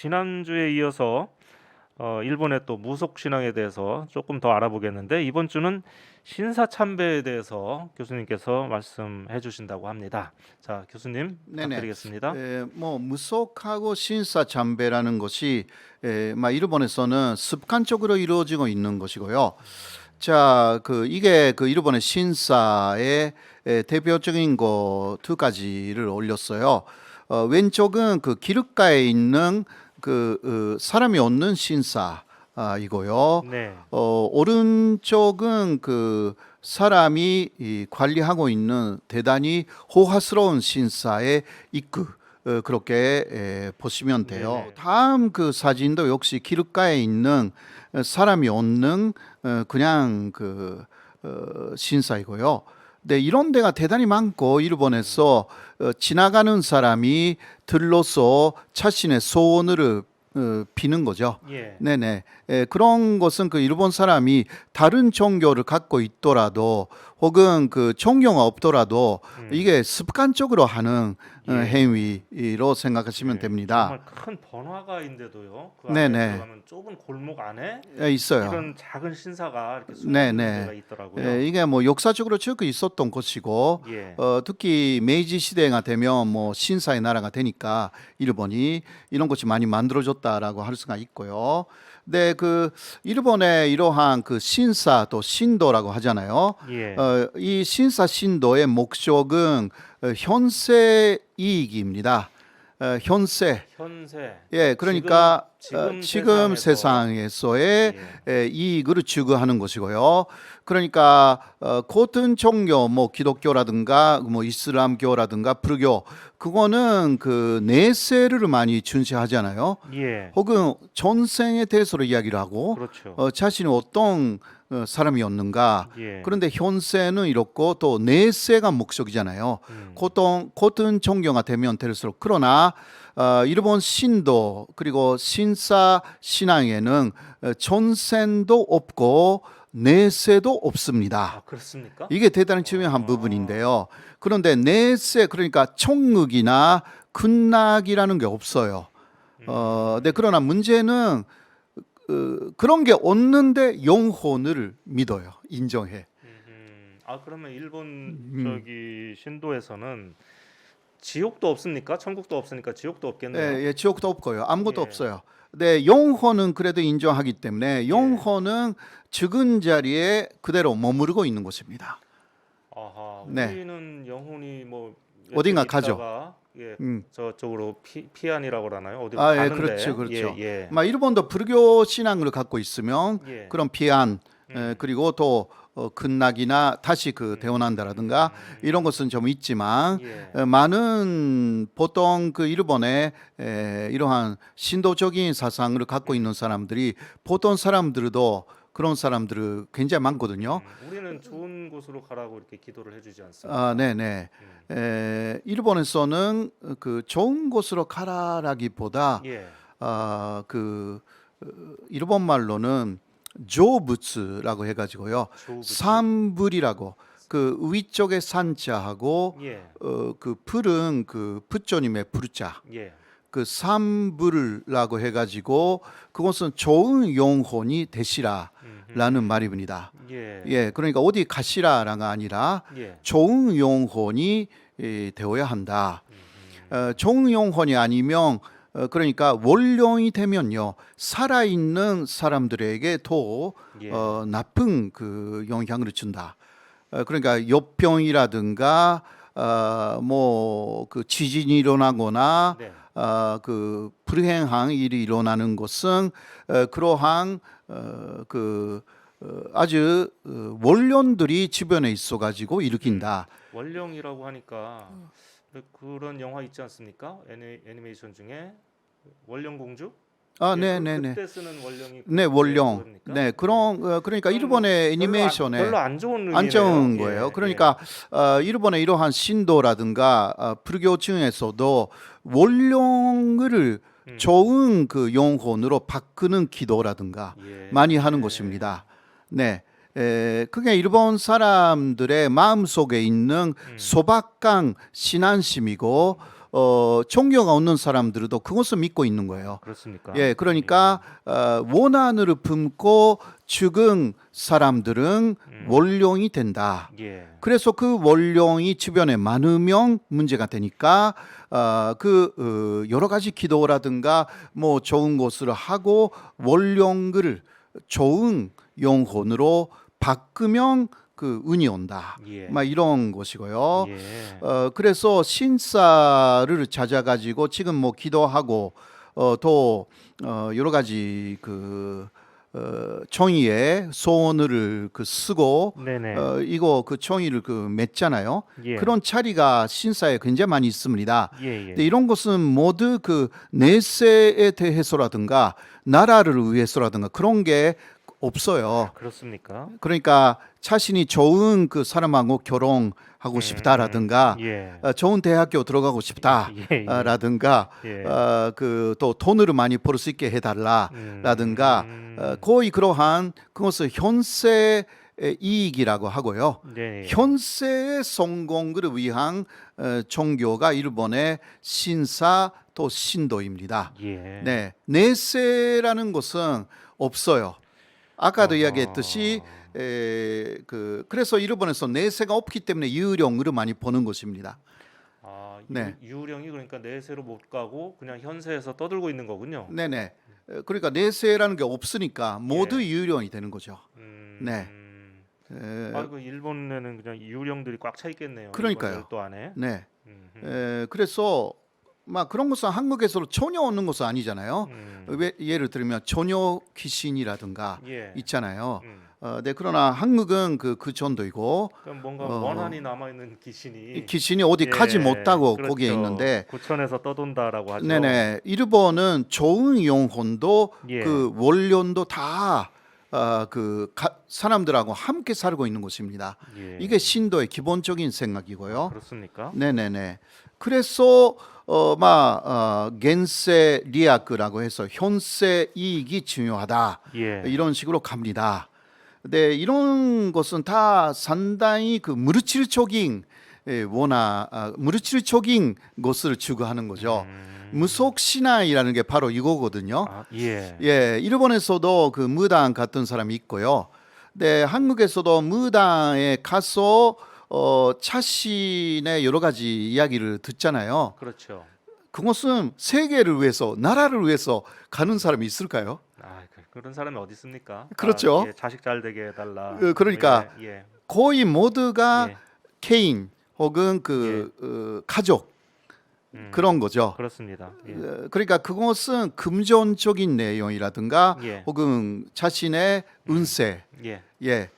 지난주에 이어서 일본의 또 무속 신앙에 대해서 조금 더 알아보겠는데 이번 주는 신사 참배에 대해서 교수님께서 말씀해 주신다고 합니다. 자, 교수님 네네. 부탁드리겠습니다. 뭐 무속하고 신사참배라는 것이 일본에서는 습관적으로 이루어지고 있는 것이고요. 자, 이게 일본의 신사의 대표적인 거 두 가지를 올렸어요. 왼쪽은 기슭가에 있는 사람이 없는 신사이고요. 네. 오른쪽은 사람이 관리하고 있는 대단히 호화스러운 신사의 입구, 그렇게 보시면 돼요. 네네. 다음 사진도 역시 기슭가에 있는 사람이 없는 그냥 신사이고요. 네, 이런 데가 대단히 많고 일본에서 지나가는 사람이 들러서 자신의 소원을 비는 거죠. 예. 네네. 그런 것은 일본 사람이 다른 종교를 갖고 있더라도 혹은 종교가 없더라도 이게 습관적으로 하는 예. 행위로 생각하시면 예, 됩니다. 정말 큰 번화가인데도요. 그 네네. 안에 들어가면 좁은 골목 안에 있어요. 이런 작은 신사가 이렇게 숨어 네네. 있는 데가 있더라고요. 이게 뭐 역사적으로 쭉 있었던 것이고 예. 특히 메이지 시대가 되면 뭐 신사의 나라가 되니까 일본이 이런 것이 많이 만들어졌다라고 할 수가 있고요. 네, 일본의 이러한 신사 또 신도라고 하잖아요. 예. 이 신사 신도의 목적은 현세 이익입니다. 현세. 현세. 예, 그러니까 지금 세상에서의 예. 이익을 추구하는 것이고요. 그러니까 고든 종교, 뭐 기독교라든가 뭐 이슬람교라든가 불교, 그거는 내세를 많이 중시하잖아요. 예. 혹은 전생에 대해서 이야기를 하고 그렇죠. 자신이 어떤 사람이었는가. 예. 그런데 현세는 이렇고 또 내세가 목적이잖아요. 음. 고든 종교가 되면 될수록. 그러나 일본 신도 그리고 신사 신앙에는 전생도 없고 내세도 없습니다. 아, 그렇습니까? 이게 대단히 중요한 부분인데요. 그런데 내세, 그러니까 천국이나 극락이라는 게 없어요. 네, 그러나 문제는 그런 게 없는데 영혼을 믿어요. 인정해. 아, 그러면 일본 저기 신도에서는 지옥도 없습니까? 천국도 없으니까 지옥도 없겠네요. 예, 지옥도 없고요. 아무것도 예. 없어요. 네, 영혼은 그래도 인정하기 때문에 영혼은 죽은 자리에 그대로 머무르고 있는 것입니다. 아하, 네. 우리는 영혼이 뭐 어딘가 여튼 가죠. 있다가, 예, 음. 저쪽으로 피안이라고 그러나요? 어디로 예, 가는데. 그렇죠, 그렇죠. 예, 일본도 불교 신앙을 갖고 있으면 예. 그런 피안, 그리고 또 극락이나 다시 태어난다라든가 이런 것은 좀 있지만 예. 많은 보통 일본의 이러한 신도적인 사상을 갖고 있는 사람들이 보통 사람들도 그런 사람들을 굉장히 많거든요. 우리는 좋은 곳으로 가라고 이렇게 기도를 해주지 않습니까? 아, 네네. 일본에서는 좋은 곳으로 가라라기보다 예. 일본 말로는 조부츠라고 해가지고요. 조부츠. 산불이라고 위쪽에 산자하고 예. 불은 부처님의 부르자. 예. 산불이라고 해가지고 그것은 좋은 영혼이 되시라라는 말입니다. 예. 예, 그러니까 어디 가시라가 아니라 예. 좋은 영혼이 되어야 한다. 좋은 영혼이 아니면 그러니까 원령이 되면요 살아있는 사람들에게 더 예. 나쁜 영향을 준다. 그러니까 역병이라든가 뭐 지진이 일어나거나 네. 불행한 일이 일어나는 것은 그러한 아주 원령들이 주변에 있어가지고 일으킨다. 원령이라고 하니까 그런 영화 있지 않습니까? 애니메이션 중에 원령공주? 아, 예, 네네네. 그때 쓰는 원령이 네, 원령. 그겁니까? 네, 그러니까 그럼 일본의 애니메이션에 별로 안 좋은 의미네요. 안 좋은 예, 거예요. 그러니까 일본의 이러한 신도라든가 불교 중에서도 원령을 좋은 영혼으로 바꾸는 기도라든가 예. 많이 하는 것입니다. 네. 그게 일본 사람들의 마음속에 있는 소박한 신앙심이고 종교가 없는 사람들도 그것을 믿고 있는 거예요. 그렇습니까? 예, 그러니까 원한을 품고 죽은 사람들은 원룡이 된다. 예. 그래서 그 원룡이 주변에 많으면 문제가 되니까 여러 가지 기도라든가 뭐 좋은 것을 하고 원룡을 좋은 영혼으로 바꾸면 그 은이 온다. 예. 막 이런 것이고요. 예. 그래서 신사를 찾아가지고 지금 뭐 기도하고 또 여러 가지 종이에 소원을 쓰고 네네. 이거 그 종이를 맺잖아요. 예. 그런 차리가 신사에 굉장히 많이 있습니다. 예, 예. 근데 이런 것은 모두 내세에 대해서라든가 나라를 위해서라든가 그런 게 없어요. 그렇습니까? 그러니까 자신이 좋은 그 사람하고 결혼하고 싶다라든가 예. 좋은 대학교 들어가고 싶다라든가 예. 또 돈을 많이 벌 수 있게 해달라라든가 거의 그러한 그것을 현세의 이익이라고 하고요. 네. 현세의 성공을 위한 종교가 일본의 신사 또 신도입니다. 예. 네, 내세라는 것은 없어요. 아까도 어허. 이야기했듯이 그래서 일본에서 내세가 없기 때문에 유령으로 많이 보는 것입니다. 아, 네. 유령이 그러니까 내세로 못 가고 그냥 현세에서 떠들고 있는 거군요. 네네. 그러니까 내세라는 게 없으니까 모두 유령이 되는 거죠. 네. 아, 그 일본에는 그냥 유령들이 꽉 차 있겠네요. 그러니까요. 일본 열도 안에. 네. 그래서 막 그런 것은 한국에서 전혀 없는 것은 아니잖아요. 예를 들면 전혀 귀신이라든가 예. 있잖아요. 네, 그러나 한국은 그 전도이고 그럼 뭔가 원한이 남아 있는 귀신이 귀신이 어디 가지 못하고 그렇죠. 거기에 있는데 구천에서 떠돈다라고 하죠. 네네. 일본은 좋은 영혼도 예. 그 원론도 다 사람들하고 함께 살고 있는 곳입니다. 예. 이게 신도의 기본적인 생각이고요. 그렇습니까? 네네네. 그래서 겐세 리아크라고 해서 현세 이익이 중요하다. 예. 이런 식으로 갑니다. 네, 이런 것은 다 상당히 무르칠적인 무르칠적인 것을 추구하는 거죠. 무속신앙이라는 게 바로 이거거든요. 아, 예. 예, 일본에서도 그 무당 같은 사람이 있고요. 네, 한국에서도 무당에 가서 자신의 여러 가지 이야기를 듣잖아요. 그렇죠. 그것은 세계를 위해서, 나라를 위해서 가는 사람이 있을까요? 아, 그런 사람이 어디 있습니까? 그렇죠. 아, 예, 자식 잘 되게 해달라. 그러니까 예. 거의 모두가 예. 개인 혹은 가족 그런 거죠. 그렇습니다. 예. 그러니까 그것은 금전적인 내용이라든가 예. 혹은 자신의 운세, 예.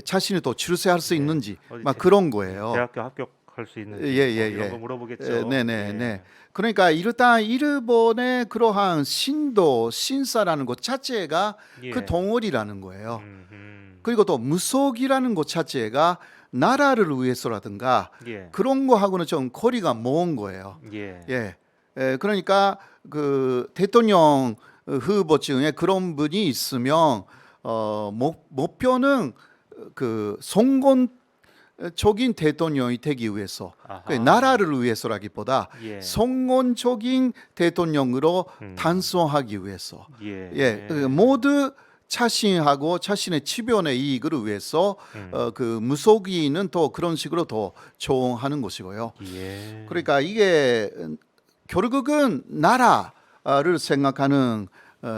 자신이 또 출세할 수 있는지 어디 막 그런 거예요. 대학교 합격할 수 있는지 예. 이런 거 물어보겠죠. 네네. 예. 그러니까 일단 일본의 그러한 신도 신사라는 것 자체가 예. 그 동월이라는 거예요. 음. 그리고 또 무속이라는 것 자체가 나라를 위해서라든가 예. 그런 거하고는 좀 거리가 먼 거예요. 예. 그러니까 그 대통령 후보 중에 그런 분이 있으면 목표는 그 성공적인 대통령이 되기 위해서 아하. 나라를 위해서라기보다 예. 성공적인 대통령으로 탄생하기 위해서 모두 자신하고 자신의 주변의 이익을 위해서 그 무속인은 또 그런 식으로 더 조언하는 것이고요. 예. 그러니까 이게 결국은 나라를 생각하는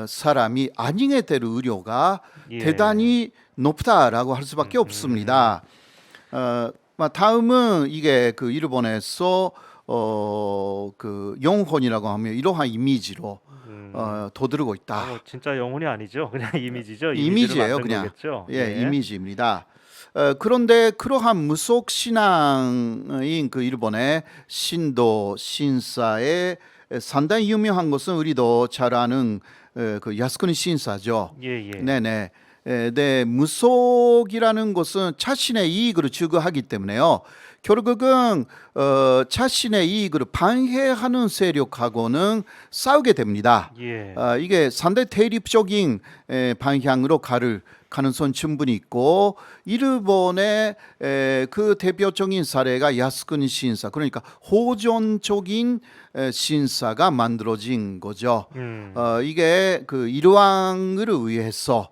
사람이 아니게 될 의료가 예. 대단히 높다라고 할 수밖에 없습니다. 다음은 이게 그 일본에서 그 영혼이라고 하면 이러한 이미지로 도드르고 있다. 진짜 영혼이 아니죠. 그냥 이미지죠. 이미지예요, 만든 그냥. 거겠죠. 예, 이미지입니다. 그런데 그러한 무속 신앙인 그 일본의 신도 신사에 상당히 유명한 것은 우리도 잘 아는 그 야스쿠니 신사죠. 예. 네네. 네, 무속이라는 것은 자신의 이익을 추구하기 때문에요. 결국은 자신의 이익을 방해하는 세력하고는 싸우게 됩니다. 예. 이게 상대 대립적인 방향으로 갈 가능성 충분히 있고, 일본의 그 대표적인 사례가 야스쿠니 신사, 그러니까 호전적인 신사가 만들어진 거죠. 이게 그 일왕을 위해서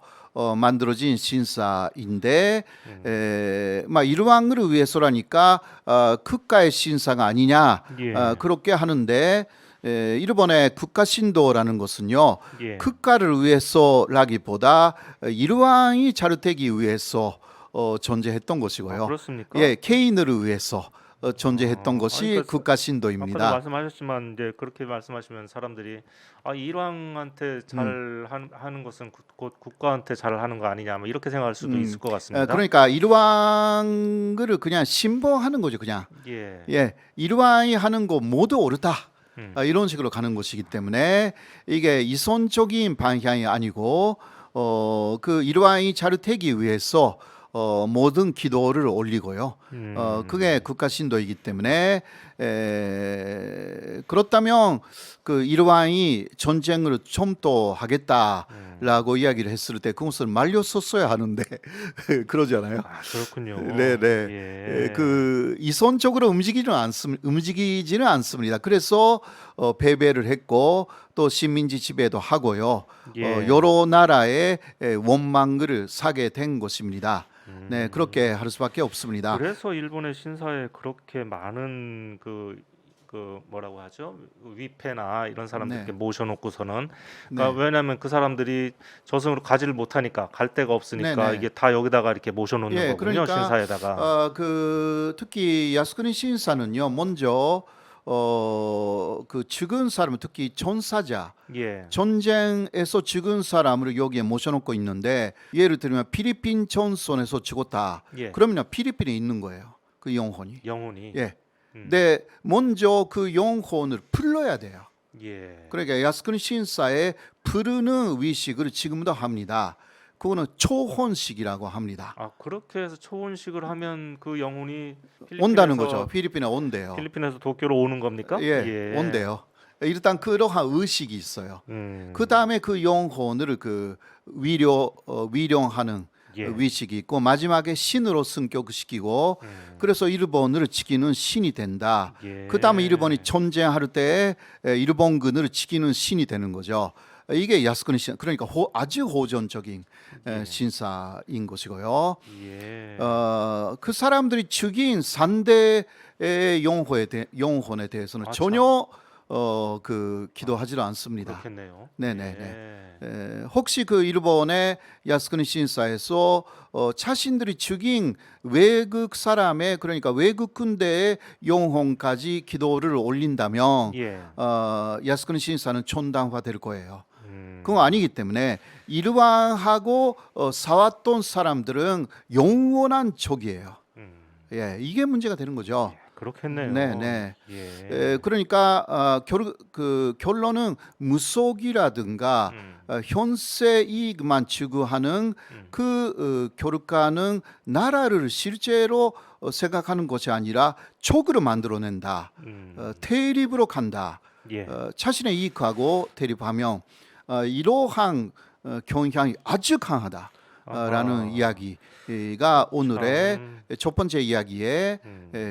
만들어진 신사인데, 일왕을 위해서라니까 국가의 신사가 아니냐, 예. 그렇게 하는데, 일본의 국가 신도라는 것은요, 예. 국가를 위해서라기보다 일왕이 잘 되기 위해서 존재했던 것이고요. 그렇습니까? 예, 개인을 위해서 존재했던 아니, 것이 그러니까 국가 아까도 신도입니다. 말씀하셨지만 이제 그렇게 말씀하시면 사람들이 일왕한테 잘 하는 것은 곧 국가한테 잘 하는 거 아니냐 뭐 이렇게 생각할 수도 있을 것 같습니다. 그러니까 일왕을 그냥 신봉하는 거죠, 그냥. 예. 예, 일왕이 하는 거 모두 옳다. 음. 이런 식으로 가는 것이기 때문에 이게 이선적인 방향이 아니고 그 일왕이 잘 되기 위해서 모든 기도를 올리고요. 그게 국가 신도이기 때문에 그렇다면 그 일왕이 전쟁을 좀 더 하겠다라고 이야기를 했을 때 그것을 말렸었어야 하는데 그러잖아요. 그렇군요. 네네. 예. 그 이선적으로 움직이지는 않습니다. 그래서 패배를 했고 또 식민지 지배도 하고요. 예. 여러 나라의 원망을 사게 된 것입니다. 네, 그렇게 할 수밖에 없습니다. 그래서 일본의 신사에 그렇게 많은 그 뭐라고 하죠? 위패나 이런 사람들 네. 이렇게 모셔놓고서는 그러니까 네. 왜냐하면 그 사람들이 저승으로 가지를 못하니까 갈 데가 없으니까 네네. 이게 다 여기다가 이렇게 모셔놓는 예, 거군요. 그러니까 신사에다가. 그 특히 야스쿠니 신사는요, 먼저 그 죽은 사람, 특히 전사자, 예. 전쟁에서 죽은 사람을 여기에 모셔놓고 있는데, 예를 들면 필리핀 전선에서 죽었다. 예. 그러면 필리핀에 있는 거예요. 그 영혼이. 영혼이. 예. 근데 먼저 그 영혼을 풀러야 돼요. 예. 그러니까 야스쿠니 신사에 부르는 위식을 지금도 합니다. 그거는 초혼식이라고 합니다. 그렇게 해서 초혼식을 하면 그 영혼이 온다는 거죠. 필리핀에 온대요. 필리핀에서 도쿄로 오는 겁니까? 예, 온대요. 일단 그러한 의식이 있어요. 그 다음에 그 영혼을 그 위령하는 예. 위식이 있고, 마지막에 신으로 승격시키고, 그래서 일본을 지키는 신이 된다. 예. 그 다음에 일본이 전쟁할 때 일본군을 지키는 신이 되는 거죠. 이게 야스쿠니 신, 그러니까 아주 호전적인 신사인 것이고요. 예. 그 사람들이 죽인 산대의 영혼에 대해서는 전혀 그 기도하지를 않습니다. 그렇겠네요. 네네네. 예. 혹시 그 일본의 야스쿠니 신사에서 자신들이 죽인 외국 사람의, 그러니까 외국 군대의 영혼까지 기도를 올린다면 예. 야스쿠니 신사는 촌당화될 거예요. 그건 아니기 때문에 일왕하고 싸웠던 사람들은 영원한 적이에요. 예, 이게 문제가 되는 거죠. 그렇겠네요. 네네. 예. 그러니까 결론은 무속이라든가 현세 이익만 추구하는 그 결과는 나라를 실제로 생각하는 것이 아니라 적으로 만들어낸다. 대립으로 간다. 예. 자신의 이익하고 대립하면 이러한 경향이 아주 강하다라는 이야기가 오늘의 첫 번째 이야기의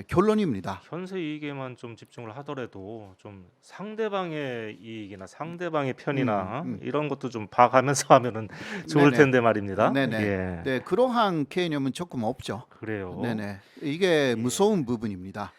결론입니다. 현세 이익에만 좀 집중을 하더라도 좀 상대방의 이익이나 상대방의 편이나 이런 것도 좀 봐가면서 하면은 좋을 네네. 텐데 말입니다. 네네. 예. 네, 그러한 개념은 조금 없죠. 그래요. 네네. 이게 무서운 부분입니다.